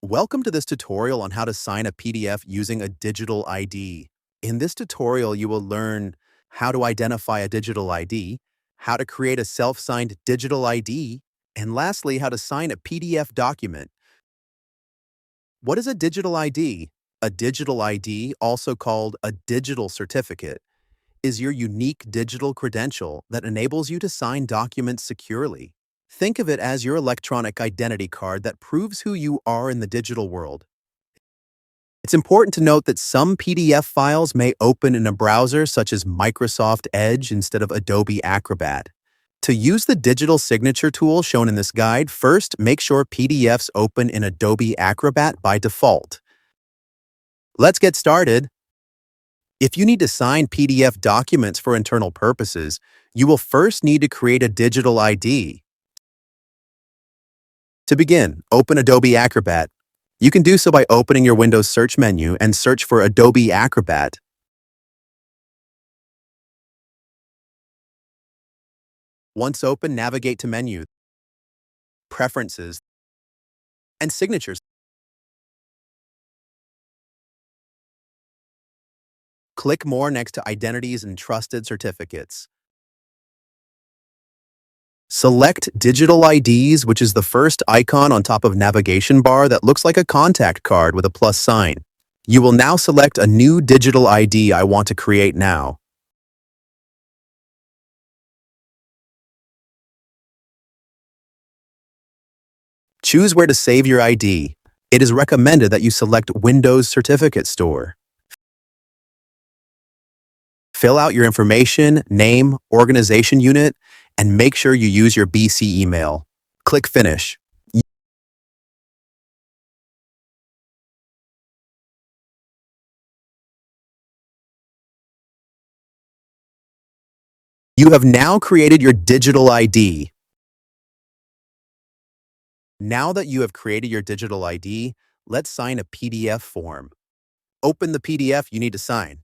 Welcome to this tutorial on how to sign a PDF using a digital ID. In this tutorial, you will learn how to identify a digital ID, how to create a self-signed digital ID, and lastly, how to sign a PDF document. What is a digital ID? A digital ID, also called a digital certificate, is your unique digital credential that enables you to sign documents securely. Think of it as your electronic identity card that proves who you are in the digital world. It's important to note that some PDF files may open in a browser such as Microsoft Edge instead of Adobe Acrobat. To use the digital signature tool shown in this guide, first make sure PDFs open in Adobe Acrobat by default. Let's get started. If you need to sign PDF documents for internal purposes, you will first need to create a digital ID. To begin, open Adobe Acrobat. You can do so by opening your Windows search menu and search for Adobe Acrobat. Once open, navigate to Menu, Preferences, and Signatures. Click More next to Identities and Trusted Certificates. Select Digital IDs, which is the first icon on top of navigation bar that looks like a contact card with a plus sign. You will now select a new digital ID I want to create now. Choose where to save your ID. It is recommended that you select Windows Certificate Store. Fill out your information, name, organization unit, and make sure you use your BC email. Click Finish. You have now created your digital ID. Now that you have created your digital ID, let's sign a PDF form. Open the PDF you need to sign.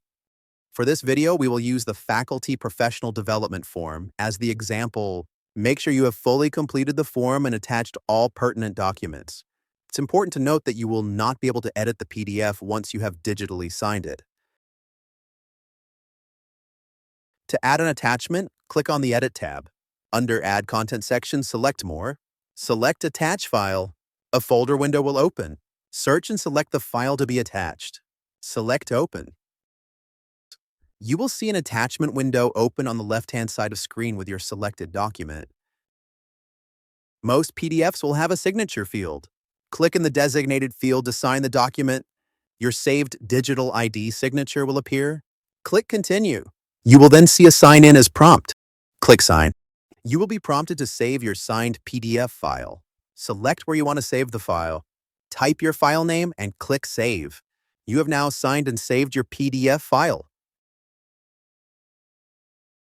For this video, we will use the Faculty Professional Development form as the example. Make sure you have fully completed the form and attached all pertinent documents. It's important to note that you will not be able to edit the PDF once you have digitally signed it. To add an attachment, click on the Edit tab. Under Add Content section, select More. Select Attach File. A folder window will open. Search and select the file to be attached. Select Open. You will see an attachment window open on the left-hand side of screen with your selected document. Most PDFs will have a signature field. Click in the designated field to sign the document. Your saved digital ID signature will appear. Click Continue. You will then see a Sign In as prompt. Click Sign. You will be prompted to save your signed PDF file. Select where you want to save the file. Type your file name and click Save. You have now signed and saved your PDF file.